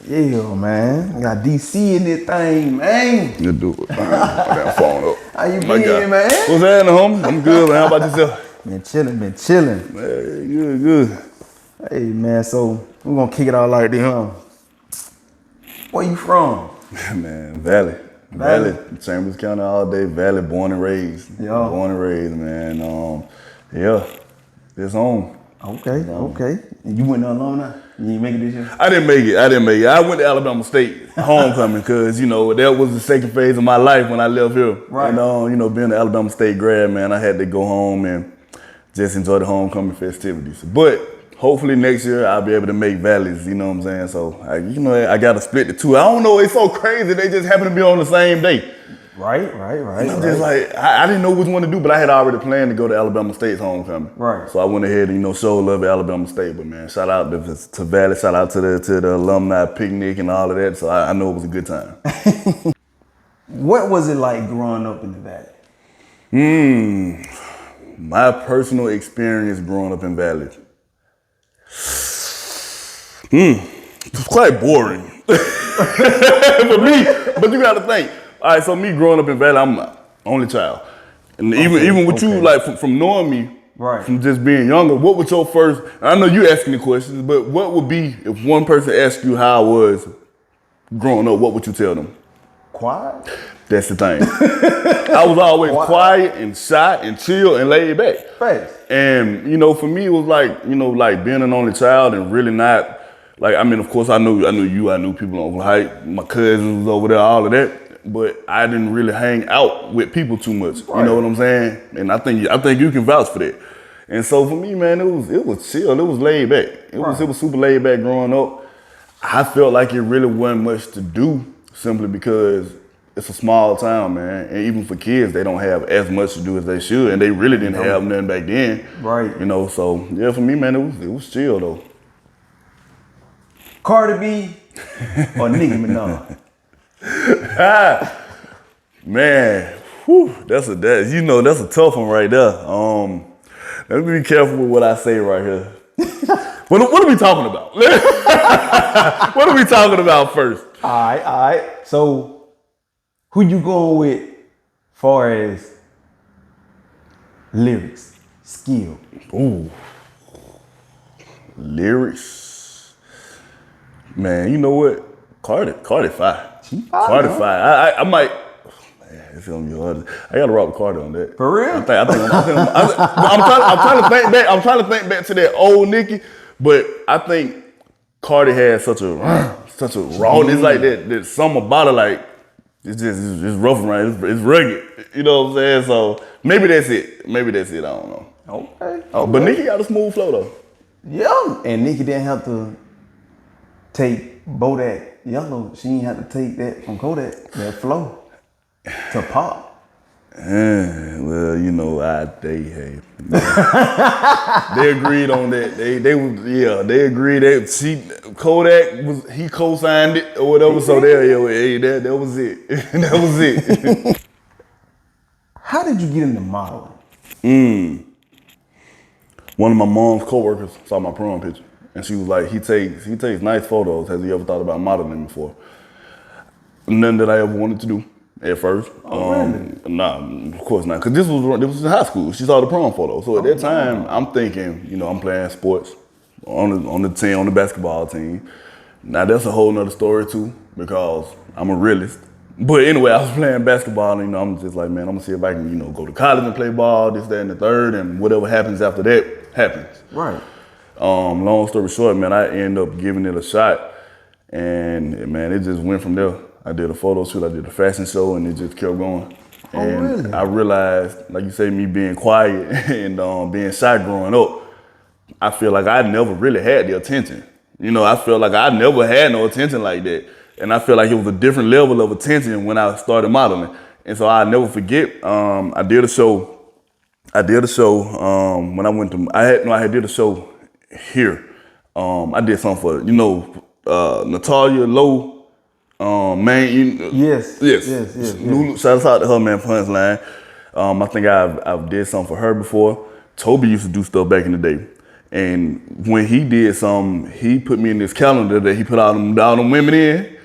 Yeah, man. Got DC in this thing, man. You do it. Put that phone up. How you been, man? What's happening, homie? I'm good, man. How about yourself? Been chilling. Man, good. Hey, man, so we're gonna kick it out like this, huh? Where you from? Man, Valley. Chambers County all day. Valley, born and raised. Yeah. Born and raised, man. Yeah, it's home. Okay. And you went to alumni? You didn't make it this year? I didn't make it. I went to Alabama State homecoming because, that was the second phase of my life when I left here. Right. And, being an Alabama State grad, man, I had to go home and just enjoy the homecoming festivities. But hopefully next year I'll be able to make Valleys, you know what I'm saying? So, I got to split the two. I don't know, it's so crazy. They just happen to be on the same day. Right. I'm just like, I didn't know which one to do, but I had already planned to go to Alabama State's homecoming. Right. So I went ahead and, show love at Alabama State. But man, shout out to Valley, shout out to the alumni picnic and all of that. So I know it was a good time. What was it like growing up in the Valley? My personal experience growing up in Valley. It's quite boring. For me, but you gotta think. All right, so me growing up in Valley, I'm an only child. And even with you, like from knowing me, right, from just being younger, what was your first, I know you asking the questions, but what would be, if one person asked you how I was growing up, what would you tell them? Quiet? That's the thing. I was always quiet and shy and chill and laid back. Right. And, for me, it was like, like being an only child and really not, of course, I knew you, I knew people on Height, my cousins was over there, all of that. But I didn't really hang out with people too much. Right. You know what I'm saying? And I think you can vouch for that. And so for me, man, it was chill. It was laid back. It was super laid back growing up. I felt like it really wasn't much to do simply because it's a small town, man. And even for kids, they don't have as much to do as they should. And they really didn't have nothing back then. Right. So yeah, for me, man, it was chill though. Cardi B or Nicki Minaj? Man, that's a tough one right there. Let me be careful with what I say right here. What are we talking about? What are we talking about first? All right. So, who you going with far as lyrics, skill? Ooh. Lyrics. Man, you know what? Cardi fire. Cardi fire. I might. Man, it's gonna be hard. I gotta rock with Cardi on that. For real? I'm trying to think back to that old Nicki, but I think Cardi had such a rawness like that. There's something about it like it's rough around. It's rugged. You know what I'm saying? So maybe that's it. I don't know. Okay. But Nicki got a smooth flow though. Yeah, and Nicki didn't have to take Bodak Yellow. She didn't have to take that from Kodak, that flow, to pop. Well, they agreed on that. They agreed that Kodak he co-signed it or whatever. So that was it. That was it. How did you get into modeling? One of my mom's coworkers saw my prom picture, and she was like, "He takes nice photos. Has he ever thought about modeling before?" Nothing that I ever wanted to do at first. Really? Nah, of course not, because this was in high school. She saw the prom photo, so at that time, I'm thinking, I'm playing sports on the team, on the basketball team. Now that's a whole nother story too, because I'm a realist. But anyway, I was playing basketball, and I'm just like, man, I'm gonna see if I can, go to college and play ball, this, that, and the third, and whatever happens after that happens. Right. Long story short, man, I ended up giving it a shot, and man, it just went from there. I did a photo shoot, I did a fashion show, and it just kept going. And really? I realized, like you say, me being quiet and being shy growing up, I feel like I never really had the attention. I feel like I never had no attention like that. And I feel like it was a different level of attention when I started modeling. And so I'll never forget, I did a show when I went to, I did a show here. I did something for, Natalia Lowe, man. Yes. Lulu, shout out to her, man, Punchline. I think I've did something for her before. Toby used to do stuff back in the day. And when he did something, he put me in this calendar that he put all them women in.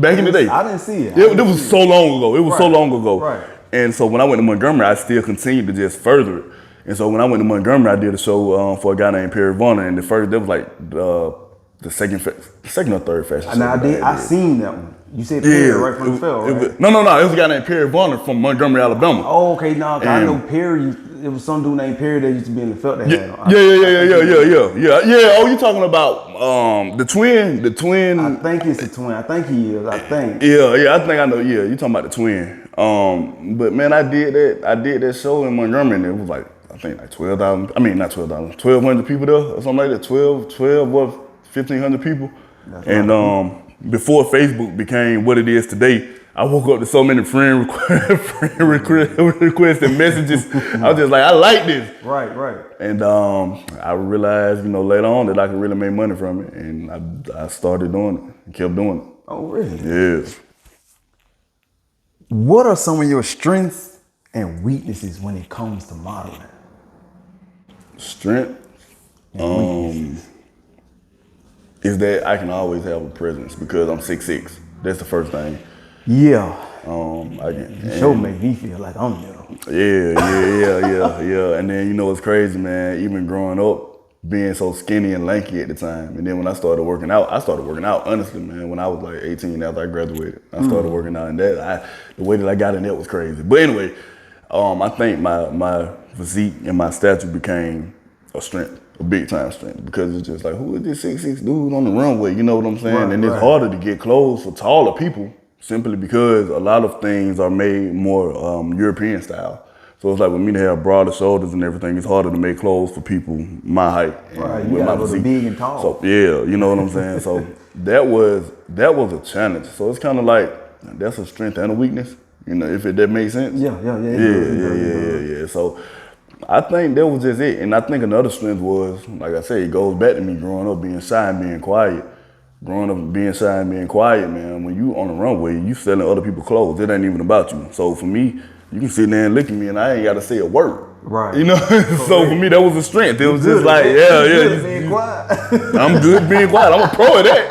Back in the day. I didn't see it. It was so long ago. It was so long ago. Right. And so when I went to Montgomery, I still continued to just further it. And so when I went to Montgomery, I did a show for a guy named Perry Varner. And that was like the second or third fashion show. Now I seen that one. You said Perry right from the fell, right? No. It was a guy named Perry Varner from Montgomery, Alabama. Oh, okay. No, I know Perry. It was some dude named Perry that used to be in the felt. Yeah. Oh, you talking about the twin? The twin. I think it's the twin. I think he is. I think. Yeah. I think I know. Yeah, you talking about the twin. But man, I did that show in Montgomery, and it was like I think like 12,000. I mean, not 12,000. 1,200 people there or something like that. 12 or 1,500 people. That's and right. Before Facebook became what it is today, I woke up to so many friend requests and messages. I was just like, I like this. Right. And I realized, later on that I could really make money from it, and I started doing it and kept doing it. Oh, really? Yeah. What are some of your strengths and weaknesses when it comes to modeling? Strength is that I can always have a presence because I'm 6'6". That's the first thing. Yeah. The show made me feel like I'm little. Yeah. And then what's crazy, man, even growing up, being so skinny and lanky at the time. And then when I started working out, honestly, man, when I was like 18 after I graduated. I started working out, and the way that I got in there was crazy. But anyway, I think my physique and my stature became a strength. A big time strength, because it's just like, who is this 6'6" dude on the runway? You know what I'm saying? Right, and it's harder to get clothes for taller people simply because a lot of things are made more European style. So it's like with me to have broader shoulders and everything, it's harder to make clothes for people my height. Right, you gotta go big and tall. So yeah, you know what I'm saying? So that was a challenge. So it's kind of like, that's a strength and a weakness, if that makes sense. Yeah. So I think that was just it. And I think another strength was, like I said, it goes back to me growing up being shy and being quiet. Growing up being shy and being quiet, man, when you on the runway, you selling other people's clothes. It ain't even about you. So for me, you can sit there and look at me and I ain't got to say a word. Right. So for me, that was a strength. It was just like, being quiet. I'm good being quiet. I'm a pro at that.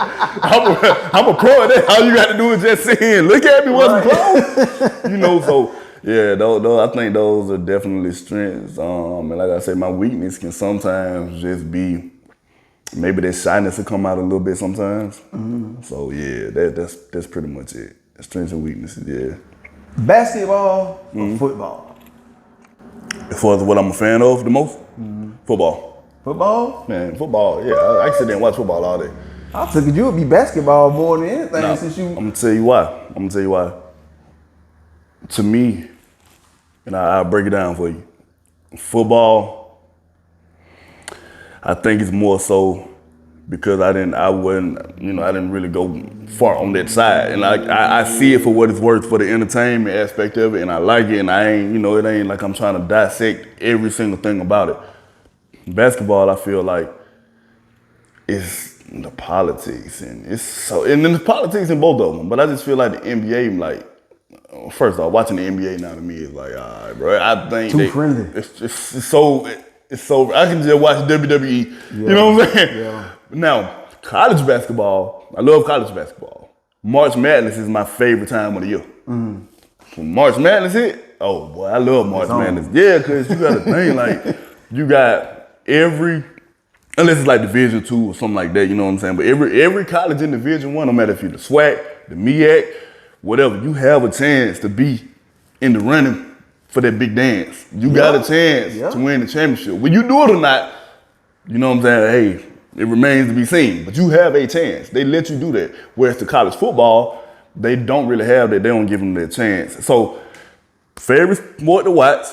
I'm a pro at that. All you got to do is just sit here and look at me once close. So yeah, I think those are definitely strengths. And like I said, my weakness can sometimes just be maybe that shyness will come out a little bit sometimes. Mm-hmm. So yeah, that's pretty much it. Strengths and weaknesses, yeah. Basketball or football? As far as what I'm a fan of the most, football. Football? Man, football. Yeah, I can sit there and watch football all day. I figured you would be basketball more than anything since you. I'm gonna tell you why. To me, and I'll break it down for you. Football, I think it's more so because I didn't really go far on that side. And I see it for what it's worth for the entertainment aspect of it, and I like it, and I ain't, it ain't like I'm trying to dissect every single thing about it. Basketball, I feel like it's the politics, and then the politics in both of them. But I just feel like the NBA, like, first off, watching the NBA now to me is like, all right, bro. I think too friendly. It's so I can just watch WWE. Yeah. You know what I'm saying? Yeah. Now, college basketball, I love college basketball. March Madness is my favorite time of the year. Mm-hmm. When March Madness hit, oh boy, I love March Madness. Yeah, because you got a thing like, you got unless it's like Division II or something like that, you know what I'm saying? But every college in Division I, no matter if you're the SWAC, the MEAC, whatever, you have a chance to be in the running for that big dance. You got a chance to win the championship. When you do it or not, you know what I'm saying? Hey, it remains to be seen. But you have a chance. They let you do that. Whereas to college football, they don't really have that. They don't give them that chance. So, favorite sport to watch,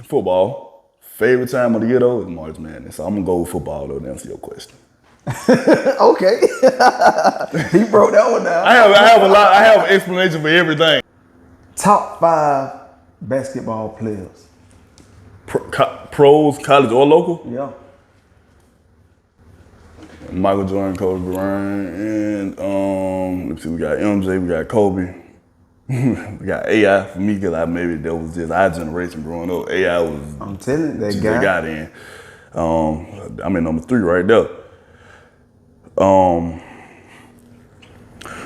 football. Favorite time of the year though is March Madness. So I'm gonna go with football though to answer your question. Okay. He broke that one down. I have an explanation for everything. Top 5 basketball players. Pros, college or local? Yeah. Michael Jordan, Kobe Bryant, and let's see, we got MJ, we got Kobe. We got AI for me, because maybe that was just our generation growing up. AI was, I'm telling you, that just guy got in. I'm in number 3 right there.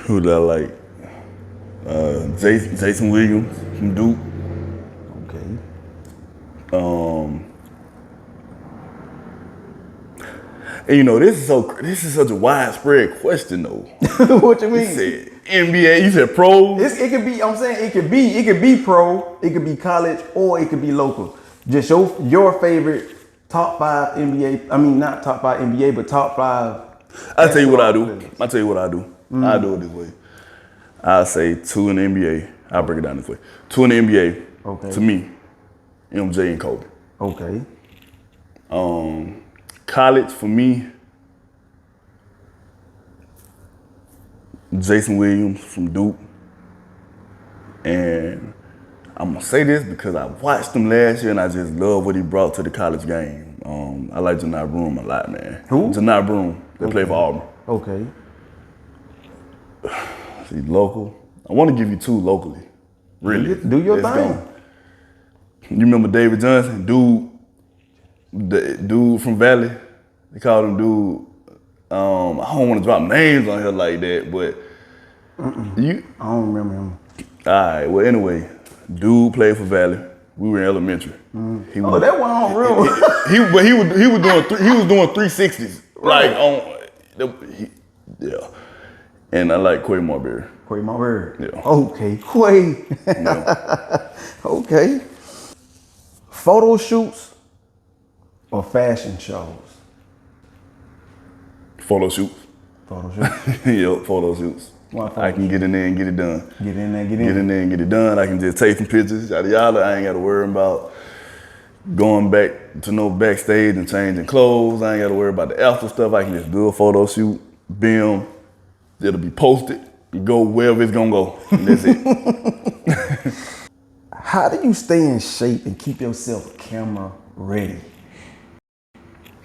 Who that like? Jason Williams from Duke. Okay. And you know, this is such a widespread question though. What you mean? You said NBA, you said pros. It could be. I'm saying it could be pro, it could be college, or it could be local. Just your favorite top 5 NBA. I mean, not top 5 NBA, but top 5. I'll tell you what I do. I'll tell you what I do. I do it this way. I'll say 2 in the NBA. I'll break it down this way. 2 in the NBA. Okay. To me, MJ and Kobe. Okay. College for me, Jason Williams from Duke. And I'm gonna say this because I watched him last year and I just love what he brought to the college game. I like Janai Broom a lot, man. Who? Janai Broom. They play for Auburn. Okay. See, local. I want to give you 2 locally. Really. Do your Let's thing. go. You remember David Johnson? The dude from Valley? They called him dude. I don't want to drop names on here like that, but I don't remember him. All right, well, anyway, dude played for Valley. We were in elementary. That one I don't remember. But he was doing 360s. Like yeah. And I like Quay Marbury. Quay Marbury. Yeah. Okay, Quay. Yeah. Okay. Photo shoots or fashion shows? Photo shoots. Photo shoots. Yep, photo shoots. Why photo I can get in there and get it done. Get in there, Get in there and get it done. I can just take some pictures, yada yada. I ain't got to worry about going back to no backstage and changing clothes. I ain't got to worry about the after stuff. I can just do a photo shoot, film. It'll be posted, go wherever it's gonna go, and that's it. How do you stay in shape and keep yourself camera ready?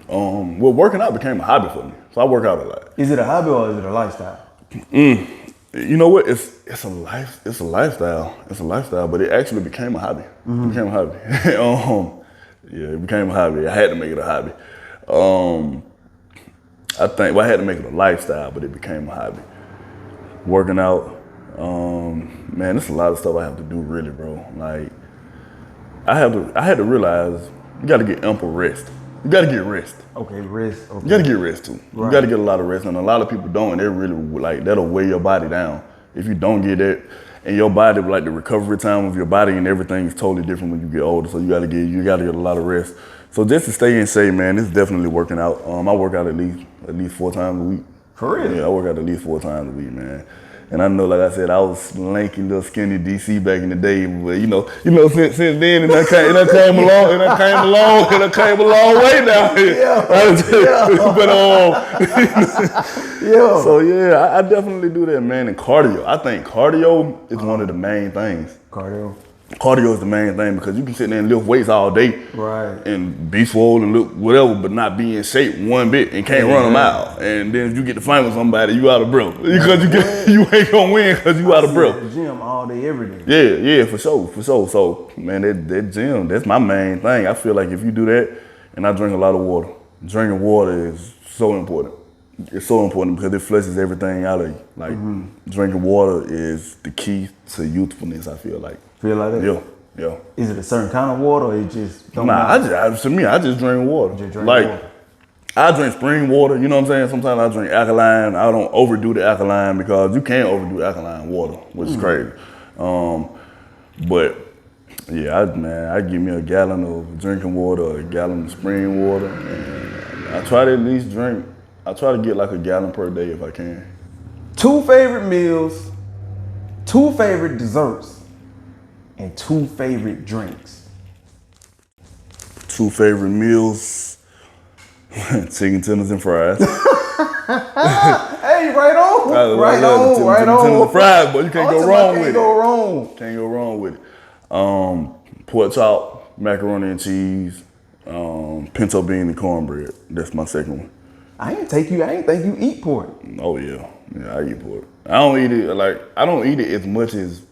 Well, working out became a hobby for me, so I work out a lot. Is it a hobby or is it a lifestyle? You know what? It's a lifestyle. It's a lifestyle, but it actually became a hobby. It became a hobby. Yeah, it became a hobby. I had to make it a hobby. I had to make it a lifestyle, but it became a hobby. Working out, man, there's a lot of stuff I have to do, really, bro. Like, I had to realize you got to get ample rest. You got to get rest. Okay, rest. Okay. You got to get rest too. Right. You got to get a lot of rest, and a lot of people don't. And they really like that'll weigh your body down if you don't get that. And your body, like the recovery time of your body and everything, is totally different when you get older. So you got to get a lot of rest. So just to stay in shape, man, it's definitely working out. I work out at least 4 times a week. For real? Yeah, I work out at least 4 times a week, man. And I know, like I said, I was lanky, little skinny DC back in the day, but you know, since then, it came a long way now. Yeah. So yeah, I definitely do that, man. And cardio, I think cardio is one of the main things. Cardio is the main thing because you can sit there and lift weights all day, right, and be swole and look whatever, but not be in shape one bit and can't run them out. And then if you get to fight with somebody, you out of breath because you ain't gonna win because you out of breath. The gym all day, every day. Yeah, for sure. So man, that gym, that's my main thing. I feel like if you do that, and I drink a lot of water. Drinking water is so important. It's so important because it flushes everything out of you. Like drinking water is the key to youthfulness, I feel like. Feel like that? Yeah. Is it a certain kind of water or it just don't I just drink water. Water. I drink spring water, you know what I'm saying? Sometimes I drink alkaline. I don't overdo the alkaline because you can't overdo alkaline water, which is crazy. But yeah, I give me a gallon of drinking water, a gallon of spring water, and I try to at least drink. I try to get like a gallon per day if I can. 2 favorite meals, 2 favorite desserts, and 2 favorite drinks. 2 favorite meals, chicken tenders and fries. Hey, right on. Right on. Chicken tenders and fries, but you can't go wrong with it. Can't go wrong with it. Pork chop, macaroni and cheese, pinto bean and cornbread. That's my second one. I ain't think you eat pork. Oh yeah, I eat pork. I don't eat it as much as,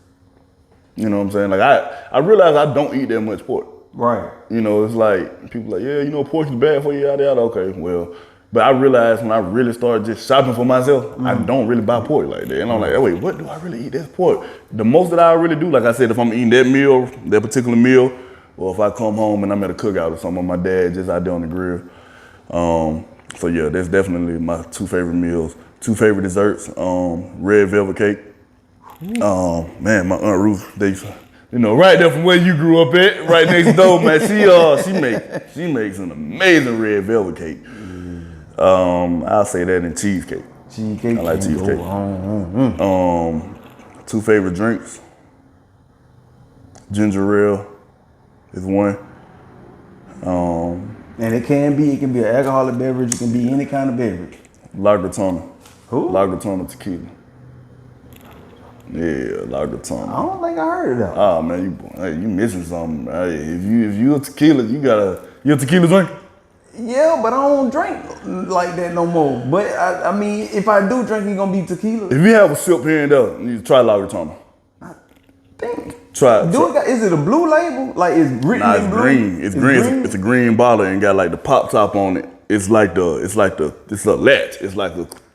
you know what I'm saying? Like I realize I don't eat that much pork. Right. You know, it's like people like, yeah, you know, pork is bad for you, yada yada. Okay, well, but I realized when I really started just shopping for myself, I don't really buy pork like that. And I'm like, oh, wait, what do I really eat? That's pork. The most that I really do, like I said, if I'm eating that meal, that particular meal, or if I come home and I'm at a cookout or something, my dad just out there on the grill. So yeah, that's definitely my 2 favorite meals. 2 favorite desserts, red velvet cake. Man, my Aunt Ruth, they, you know, right there from where you grew up at, right next door, man. She makes an amazing red velvet cake. I'll say that in cheesecake. Cheesecake. I like cheesecake. 2 favorite drinks. Ginger ale is one. And it can be an alcoholic beverage. It can be any kind of beverage. Lagritona. Who? Lagritona tequila. Yeah, Lagritona. I don't think I heard of that. Oh man, you missing something. Hey, if you a tequila, you a tequila drinker? Yeah, but I don't drink like that no more. But I mean, if I do drink, it's gonna be tequila. If you have a sip here and there, you try Lagritona. Think. Try. Is it a blue label? Like it's written Nah, in it's blue? green. It's green. It's a green bottle and got like the pop top on it. It's a latch. It's like a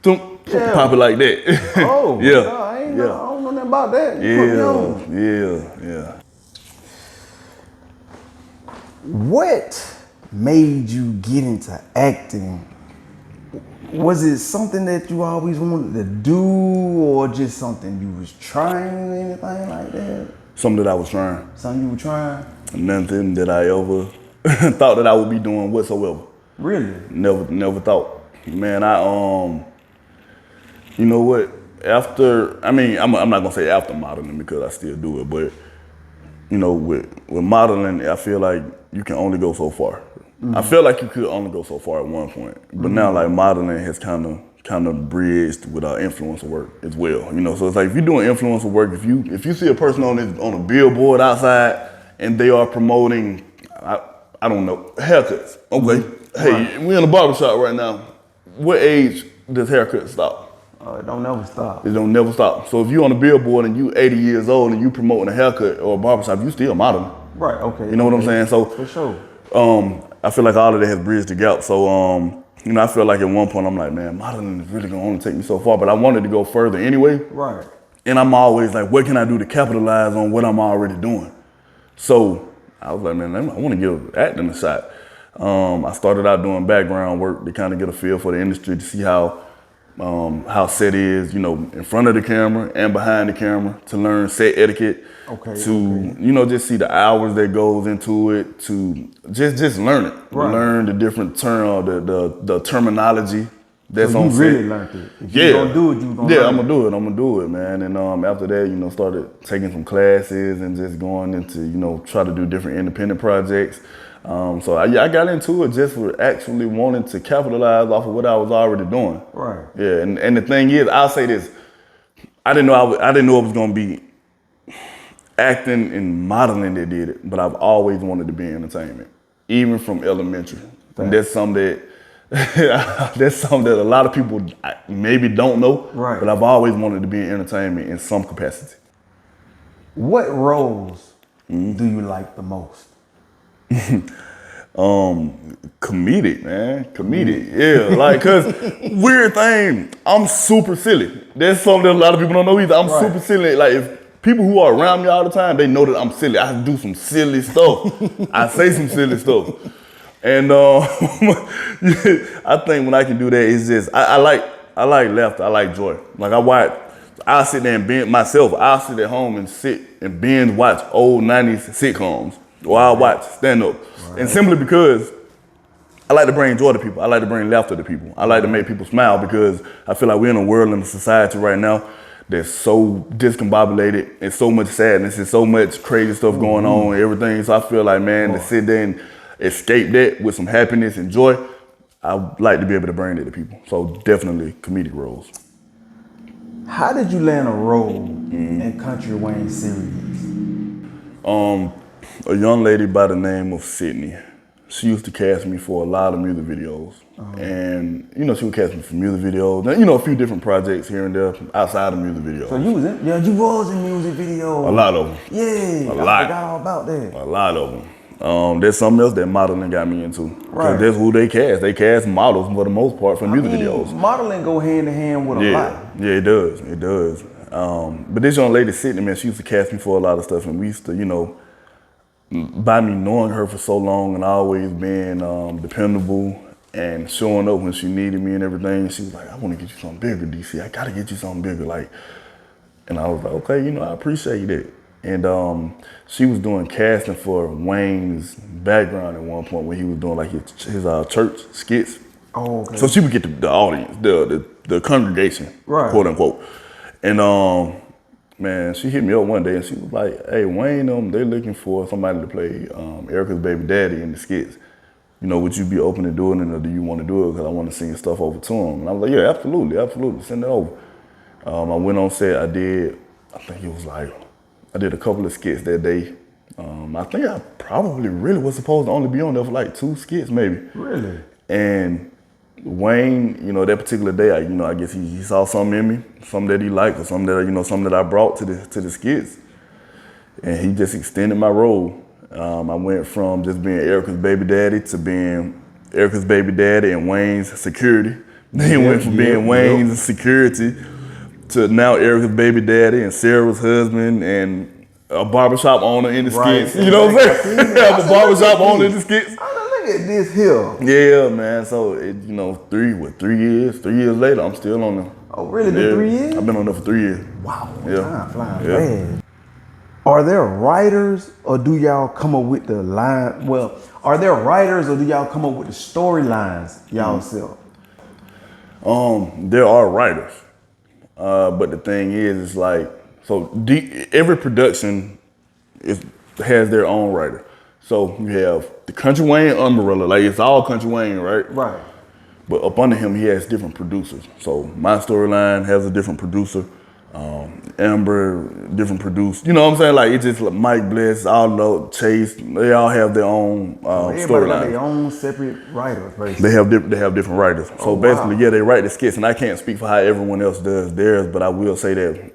thump, pop it like that. Oh, yeah. No, I don't know nothing about that. Yeah. What made you get into acting? Was it something that you always wanted to do, or just something you was trying, anything like that? Something that I was trying. Something you were trying? Nothing that I ever thought that I would be doing whatsoever. Really? Never thought. Man, you know what? I'm not gonna say after modeling because I still do it, but you know, with modeling, I feel like you can only go so far. Mm-hmm. I feel like you could only go so far at one point, but now like modeling has kind of bridged with our influencer work as well. You know, so it's like if you're doing influencer work, if you see a person on a billboard outside and they are promoting, I don't know, haircuts. Okay, hey, we're in a barbershop right now. What age does haircut stop? It don't never stop. It don't never stop. So if you're on a billboard and you 80 years old and you promoting a haircut or a barbershop, you still modeling. Right. Okay. You know what I'm saying? So for sure. I feel like all of that has bridged the gap. So, you know, I feel like at one point I'm like, man, modeling is really gonna only take me so far, but I wanted to go further anyway. Right. And I'm always like, what can I do to capitalize on what I'm already doing? So I was like, man, I want to give acting a shot. I started out doing background work to kind of get a feel for the industry, to see how set is, you know, in front of the camera and behind the camera, to learn set etiquette, you know, just see the hours that goes into it, to just learn it, learn the different the terminology that's on set. You really learned it. If you gonna do it, you gonna learn it. I'm gonna do it, man. And after that, you know, started taking some classes and just going into, you know, try to do different independent projects. So I got into it just for actually wanting to capitalize off of what I was already doing. Right. Yeah, and the thing is, I'll say this: I didn't know it was gonna be acting and modeling that did it, but I've always wanted to be in entertainment, even from elementary. And that's something that a lot of people maybe don't know. Right. But I've always wanted to be in entertainment in some capacity. What roles do you like the most? Comedic, man. Comedic. Yeah, like, cause weird thing, I'm super silly. That's something that a lot of people don't know either. I'm super silly. Like, if people who are around me all the time, they know that I'm silly. I do some silly stuff. I say some silly stuff. And I think when I can do that, it's just I like laughter. I like joy. Like I'll sit there and binge myself. I'll sit at home and sit and binge watch old 90s sitcoms. Or I'll watch stand-up. And simply because I like to bring joy to people. I like to bring laughter to people. I like to make people smile, because I feel like we're in a world and a society right now that's so discombobulated, and so much sadness and so much crazy stuff going on and everything. So I feel like, man, to sit there and escape that with some happiness and joy, I like to be able to bring that to people. So definitely comedic roles. How did you land a role in Kountry Wayne series? A young lady by the name of Sydney. She used to cast me for a lot of music videos. And, you know, she would cast me for music videos. And, you know, a few different projects here and there outside of music videos. So you was in music videos. A lot of them. Yeah, I forgot all about that. A lot of them. There's something else that modeling got me into. Right. That's who they cast. They cast models for the most part for music videos. Modeling go hand in hand with a lot. Yeah, it does. It does. But this young lady, Sydney, man, she used to cast me for a lot of stuff, and we used to, by me knowing her for so long and always being dependable and showing up when she needed me and everything, she was like, I want to get you something bigger, DC. I got to get you something bigger. And I was like, okay, I appreciate it. And she was doing casting for Wayne's background at one point when he was doing like his church skits. Oh, okay. So she would get the audience, the congregation, right, quote unquote. And man, she hit me up one day and she was like, hey, Wayne, they're looking for somebody to play Erica's baby daddy in the skits. Would you be open to doing it, or do you want to do it? Because I want to send your stuff over to him. And I was like, yeah, absolutely, send it over. I went on set, I did a couple of skits that day. I think I probably really was supposed to only be on there for like 2 skits maybe. Really? And Wayne, that particular day, I guess he saw something in me, something that he liked, or something that I brought to the skits. And he just extended my role. I went from just being Erica's baby daddy to being Erica's baby daddy and Wayne's security. Then went from being Wayne's security to now Erica's baby daddy and Sarah's husband and a barbershop owner in the skits. You know what I'm saying? Have a barbershop owner in the skits. Look at this here. Yeah, man. So, 3 years later, I'm still on there. Oh, really? Been 3 years? I've been on there for 3 years. Wow. Yeah. Time flying fast. Are there writers or do y'all come up with the line? Well, are there writers or do y'all come up with the storylines y'all sell? There are writers. But the thing is, it's like, every production has their own writer. So you have the Kountry Wayne umbrella, like it's all Kountry Wayne, right? Right. But up under him, he has different producers. So my storyline has a different producer. Amber, different producer. You know what I'm saying? Like it's just like Mike Bliss, Aldo, Chase. They all have their own everybody got storyline. their own separate writers, basically. They have different writers. So basically, they write the skits, and I can't speak for how everyone else does theirs, but I will say that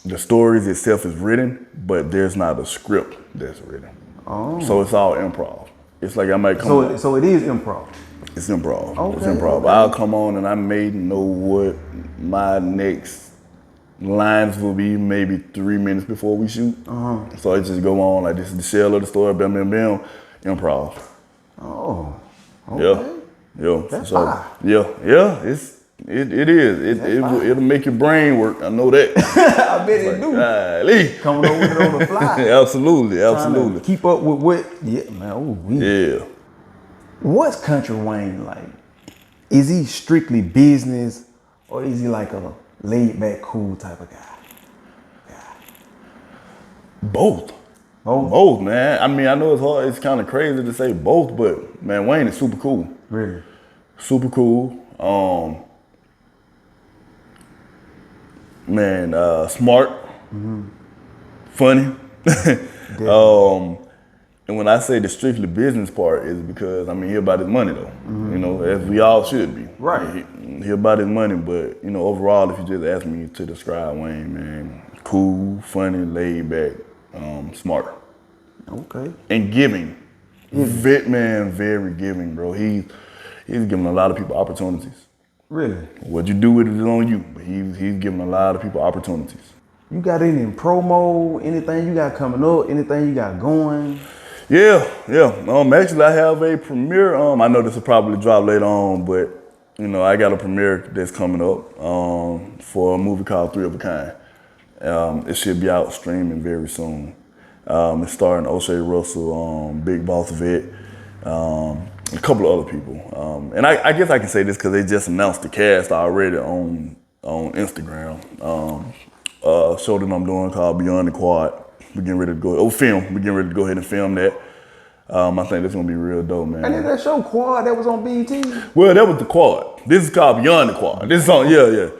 the stories itself is written, but there's not a script that's written. Oh. So it's all improv. It's like I might come. So it is improv. It's improv. Okay, it's improv. Okay. I'll come on and I may know what my next lines will be maybe 3 minutes before we shoot. So I just go on like this is the shell of the story, bam, bam, bam, improv. Oh, okay. Yeah. That's so fine. Yeah. It is. It'll make your brain work. I know that. I bet it do. Golly. Coming over with it on the fly. Absolutely. Keep up with what? Yeah, man. Yeah. What's Kountry Wayne like? Is he strictly business, or is he like a laid back, cool type of guy? Both, man. I mean, I know it's hard. It's kind of crazy to say both, but man, Wayne is super cool. Really? Super cool. Smart. Funny. And when I say the strictly business part is because, he about his money though, as we all should be. Right. He about his money, but, overall, if you just ask me to describe Wayne, man, cool, funny, laid back, smart. Okay. And giving. Very giving, bro. He's giving a lot of people opportunities. Really? What you do with it is on you, but he's giving a lot of people opportunities. You got any promo, anything you got coming up, anything you got going? Yeah. Actually, I have a premiere. I know this will probably drop later on, but I got a premiere that's coming up for a movie called 3 of a Kind. It should be out streaming very soon. It's starring O'Shea Russell, Big Boss Vet, a couple of other people. And I guess I can say this because they just announced the cast already on Instagram. Show that I'm doing called Beyond the Quad. We're getting ready to go. We're getting ready to go ahead and film that. I think that's gonna be real dope, man. And then that show Quad that was on BET? Well, that was the Quad. This is called Beyond the Quad. This is something, yeah.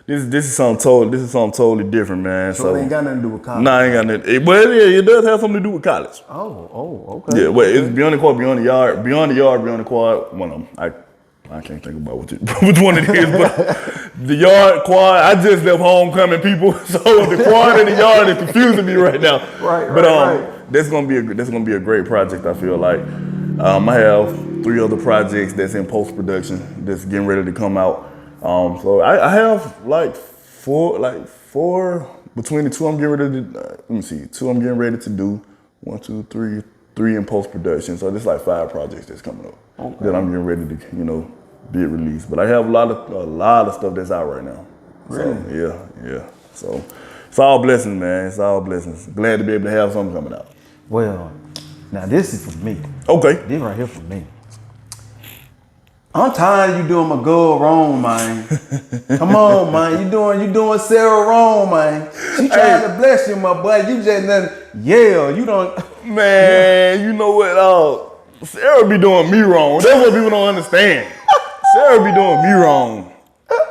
This is something totally different, man. So it ain't got nothing to do with college. Nah, ain't got nothing. Well, yeah, it does have something to do with college. Oh, okay. Yeah, well, it's Beyond the Quad, Beyond the Yard, Beyond the Quad. One of them. I can't think about which one it is, but the Yard, Quad, I just left Homecoming, people. So the Quad and the Yard is confusing me right now. Right. that's gonna be a great project. I feel like I have 3 other projects that's in post production that's getting ready to come out. So I have like four between the 2 I'm getting ready to. Let me see, 2 I'm getting ready to do. 1, 2, 3, 3 in post production. So there's like 5 projects that's coming up that I'm getting ready to be released. But I have a lot of stuff that's out right now. Really? So, yeah. So it's all blessings, man. It's all blessings. Glad to be able to have something coming out. Well, now this is for me. Okay. This right here for me. I'm tired of you doing my girl wrong, man. Come on, man. You doing Sarah wrong, man. She trying to bless you, my boy. You just nothing. Yeah, you don't. Man, you know what? Sarah be doing me wrong. That's what people don't understand. Sarah be doing me wrong.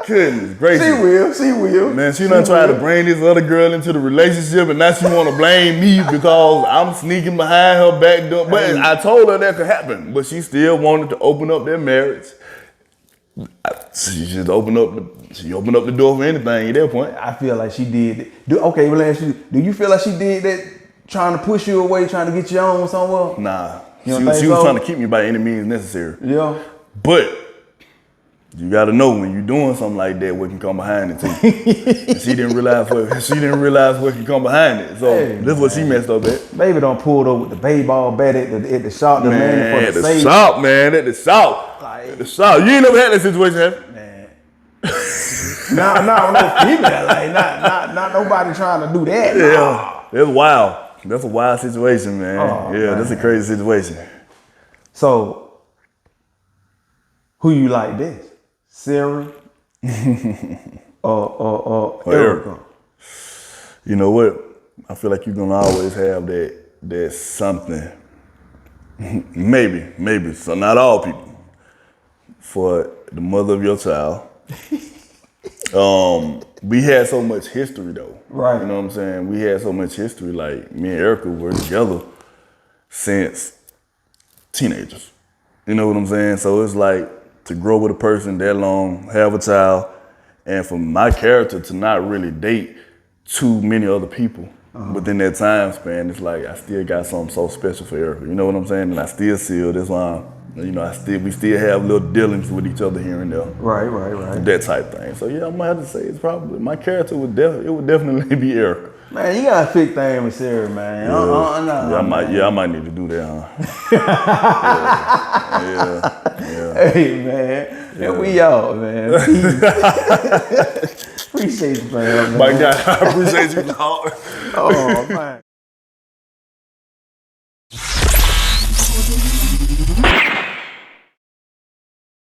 Goodness gracious. She will. Man, she done tried to bring this other girl into the relationship, and now she want to blame me because I'm sneaking behind her back door. But I told her that could happen, but she still wanted to open up their marriage. She just opened up the door for anything at that point. I feel like she did it. Okay, well, ask you, do you feel like she did that trying to push you away, trying to get you on somewhere? Nah. You She don't think was so? trying to keep me by any means necessary. Yeah. But you gotta know when you're doing something like that, what can come behind it too. And she didn't realize what can come behind it. So Hey, this is what she messed up at. Baby don't pull up with the baseball bat at the shop, the man At for the the save. shop, man, at the shop. Like- At the shop. You ain't never had that situation, have you? Man. no female. Like not nobody trying to do that. Yeah. Nah. That's wild. That's a wild situation, man. Oh, yeah, man. that's a crazy situation. So who you like best? Sarah or Erica? You know what? I feel like you're gonna always have that something. maybe. So not all people. For the mother of your child. We had so much history though. Right. You know what I'm saying? We had so much history. Like me and Erica were together since teenagers. You know what I'm saying? So it's like to grow with a person that long, have a child, and for my character to not really date too many other people within that time span, it's like I still got something so special for Erica. You know what I'm saying? And I still see her. That's why we still have little dealings with each other here and there. Right. That type thing. So yeah, I'm gonna have to say it's probably my character would definitely be Erica. Man, you gotta fix things with Sarah, man. I might need to do that, huh? yeah. Hey, man. And we out, man. Appreciate you, man. My God, I appreciate you. Oh, man.